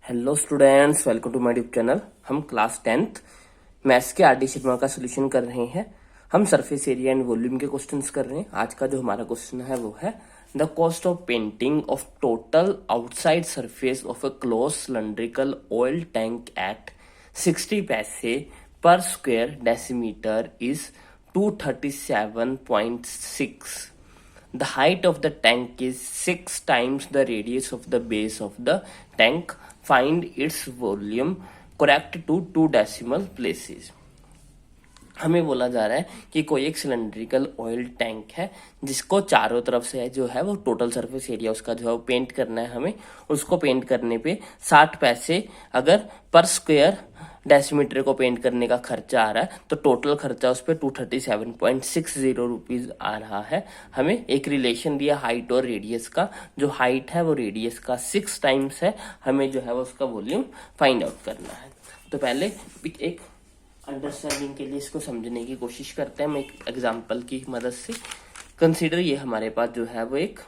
Hello students, welcome to my YouTube channel. हम class 10th maths के R D Sharma का solution कर रहे हैं। हम सरफेस एरिया एंड वॉल्यूम के क्वेश्चंस कर रहे हैं। आज का जो हमारा क्वेश्चन है वो है the cost of painting of total outside surface of a close cylindrical oil tank at 60 paise per square decimetre is 237.6. The height of the tank is 6 times the radius of the base of the tank. Find its volume. Correct to 2 decimal places. हमें बोला जा रहा है कि कोई एक cylindrical oil tank है जिसको चारों तरफ से जो है वो टोटल सरफेस एरिया उसका जो है वो पेंट करना है हमें। उसको पेंट करने पे 60 पैसे अगर पर स्क्वायर डेसीमीटर को पेंट करने का खर्चा आ रहा है तो टोटल खर्चा उस पर 237.60 रुपीज आ रहा है। हमें एक रिलेशन दिया हाइट और रेडियस का, जो हाइट है वो रेडियस का 6 टाइम्स है। हमें जो है वो उसका वॉल्यूम फाइंड आउट करना है। तो पहले एक अंडरस्टैंडिंग के लिए इसको समझने की कोशिश करते हैं हम एक एग्जांपल की मदद से। कंसीडर ये हमारे पास जो है वो एक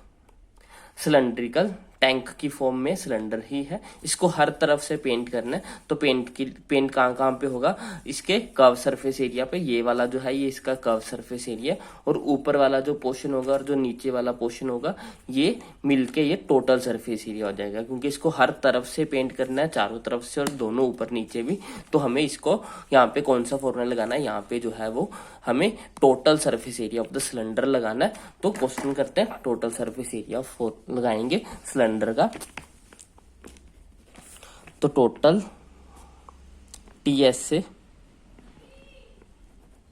सिलेंड्रिकल टैंक की फॉर्म में सिलेंडर ही है। इसको हर तरफ से पेंट करना है। तो पेंट कहाँ पे होगा? इसके कर्व सरफेस एरिया पे। ये वाला जो है ये इसका कर्व सरफेस एरिया, और ऊपर वाला जो पोर्शन होगा और जो नीचे वाला पोर्शन होगा ये मिलके ये टोटल सरफेस एरिया हो जाएगा। क्योंकि इसको हर तरफ से पेंट करना है, चारों तरफ से और दोनों ऊपर नीचे भी। तो हमें इसको यहाँ पे कौन सा फॉर्मूला लगाना है? यहाँ पे जो है वो हमें total surface area of the cylinder लगाना है। तो क्वेश्चन करते हैं, टोटल सरफेस एरिया लगाएंगे सिलेंडर का। तो total TSA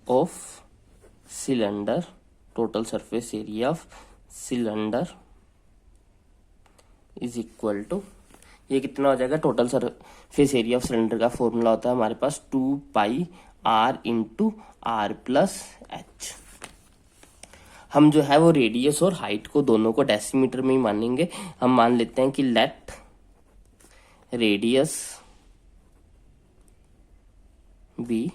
of cylinder, total surface area of cylinder is equal to, ये कितना हो जाएगा? Total surface area of cylinder का फॉर्मूला होता है हमारे पास 2 pi r into r plus h. हम जो है वो रेडियस और हाइट को दोनों को डेसीमीटर में ही मानेंगे। हम मान लेते हैं कि let radius be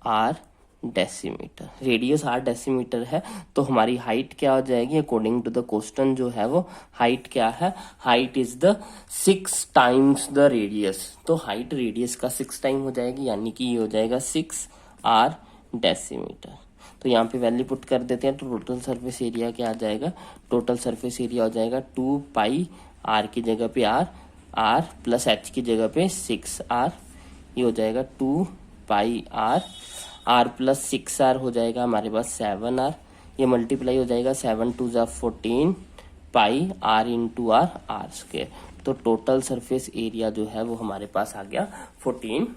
r decimetre. Radius r decimetre है तो हमारी हाइट क्या हो जाएगी? अकॉर्डिंग टू द क्वेश्चन जो है वो हाइट क्या है? Height is the 6 times the radius. तो हाइट रेडियस का 6 टाइम हो जाएगी, यानी कि ये हो जाएगा 6 आर डेसीमीटर। तो यहाँ पे वैल्यू पुट कर देते हैं। तो टोटल सरफेस एरिया क्या आ जाएगा? टोटल सरफेस एरिया हो जाएगा 2 पाई आर की जगह पे आर प्लस एच की जगह पे 6 आर। ये हो जाएगा 2 पाई आर प्लस 6 आर हो जाएगा हमारे पास 7 आर। ये मल्टीप्लाई हो जाएगा 7 2 जा 14 pi r into are square. तो टोटल सरफेस एरिया जो है वो हमारे पास आ गया 14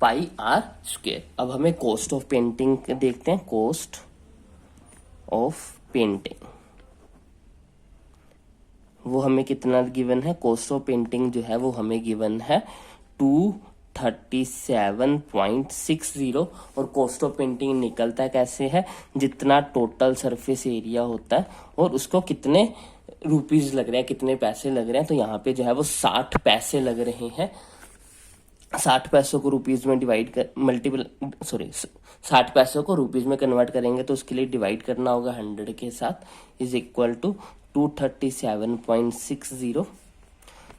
पाई आर स्क्वायर। अब हमें कॉस्ट ऑफ पेंटिंग देखते हैं। कॉस्ट ऑफ पेंटिंग वो हमें कितना गिवन है? कॉस्ट ऑफ पेंटिंग जो है वो हमें गिवन है 237.60। और कॉस्ट ऑफ पेंटिंग निकलता है कैसे है? जितना टोटल सरफेस एरिया होता है और उसको कितने रुपीज लग रहे हैं, कितने पैसे लग रहे हैं। तो यहाँ पे जो है वो 60 पैसे लग रहे हैं। 60 पैसों को रुपीज में डिवाइड कर 60 पैसों को रुपीज में कन्वर्ट करेंगे तो उसके लिए डिवाइड करना होगा 100 के साथ। Is equal to 237.60।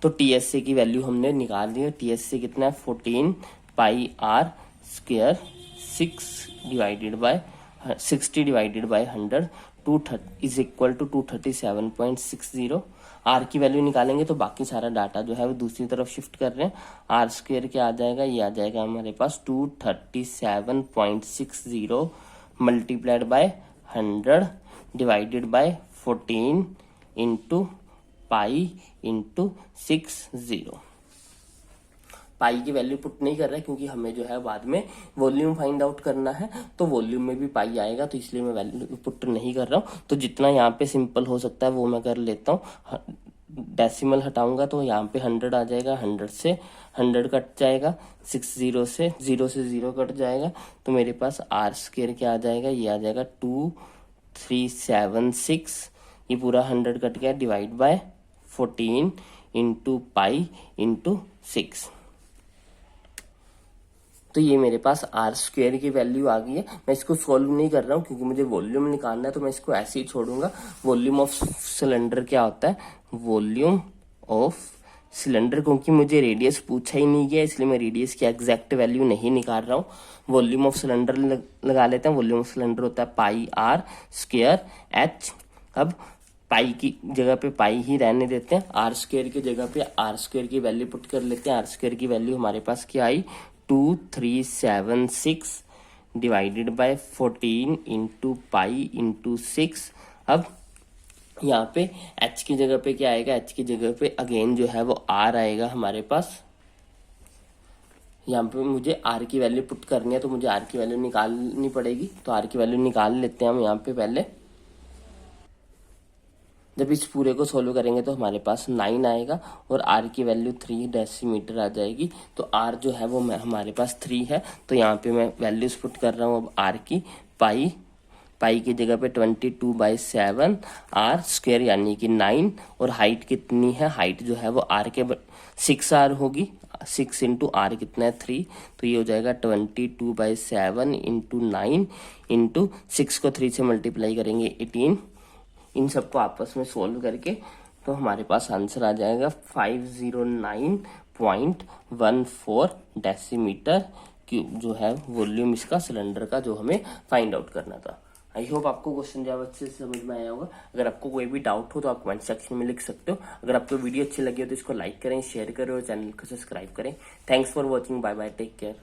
तो टीएसए की वैल्यू हमने निकाल दी है। टीएसए कितना है? 14 pi r square 60 divided by 100 is equal to 237.60। R की वैल्यू निकालेंगे तो बाकी सारा डाटा जो है वो दूसरी तरफ शिफ्ट कर रहे हैं। आर स्क्वायर क्या आ जाएगा? ये आ जाएगा हमारे पास 237.60 multiplied by 100 divided by 14 into pi into 60। पाई की वैल्यू पुट नहीं कर रहा है क्योंकि हमें जो है बाद में वॉल्यूम फाइंड आउट करना है। तो वॉल्यूम में भी पाई आएगा तो इसलिए मैं वैल्यू पुट नहीं कर रहा हूँ। तो जितना यहाँ पे सिंपल हो सकता है वो मैं कर लेता हूँ। डेसिमल हटाऊंगा तो यहाँ पे 100 आ जाएगा। 100 से 100 कट जाएगा, 60 से 0 कट जाएगा। तो मेरे पास आर स्क्वायर क्या आ जाएगा? ये आ जाएगा 2376। ये पूरा 100 कट गया, divide by 14 into pi into 6। तो ये मेरे पास आर स्क्वायर की वैल्यू आ गई है। मैं इसको सॉल्व नहीं कर रहा हूँ क्योंकि मुझे वॉल्यूम निकालना है, तो मैं इसको ऐसे ही छोड़ूंगा। वॉल्यूम ऑफ सिलेंडर क्या होता है? वॉल्यूम ऑफ सिलेंडर, क्योंकि मुझे रेडियस पूछा ही नहीं गया इसलिए मैं रेडियस की एग्जैक्ट वैल्यू नहीं निकाल रहा हूँ। वॉल्यूम ऑफ सिलेंडर लगा लेते हैं। वॉल्यूम ऑफ सिलेंडर होता है पाई आर स्क्वायर एच। अब पाई की जगह पे पाई ही रहने देते हैं, आर स्क्वायर की जगह पे आर स्क्वायर की वैल्यू पुट कर लेते हैं। आर स्क्वायर की वैल्यू हमारे पास क्या आई 2376 divided by 14 into pi into 6। अब यहाँ पे h की जगह पे क्या आएगा, h की जगह पे अगेन जो है वो r आएगा हमारे पास। यहाँ पे मुझे r की वैल्यू पुट करनी है तो मुझे r की वैल्यू निकालनी पड़ेगी, तो r की वैल्यू निकाल लेते हैं हम यहाँ पे पहले। जब इस पूरे को सोल्व करेंगे तो हमारे पास 9 आएगा और r की वैल्यू 3 डेसीमीटर आ जाएगी। तो r जो है वो हमारे पास 3 है, तो यहाँ पे मैं वैल्यूज पुट कर रहा हूँ अब r की। पाई की जगह पे 22/7 r स्क्वायर यानी कि 9, और हाइट कितनी है, हाइट जो है वो r के 6r होगी। 6 इंटू आर कितना है 3, तो ये हो जाएगा 22/7 इंटू 9 इंटू 6 को 3 से मल्टीप्लाई करेंगे 18। इन सबको आपस में सोल्व करके तो हमारे पास आंसर आ जाएगा 509.14 डेसीमीटर क्यूब, जो है वॉल्यूम इसका सिलेंडर का, जो हमें फाइंड आउट करना था। आई होप आपको क्वेश्चन जवाब अच्छे से समझ में आया होगा। अगर आपको कोई भी डाउट हो तो आप कमेंट सेक्शन में लिख सकते हो। अगर आपको वीडियो अच्छी लगी हो तो इसको लाइक करें, शेयर करें और चैनल को सब्सक्राइब करें। Thanks for watching, bye bye, take care.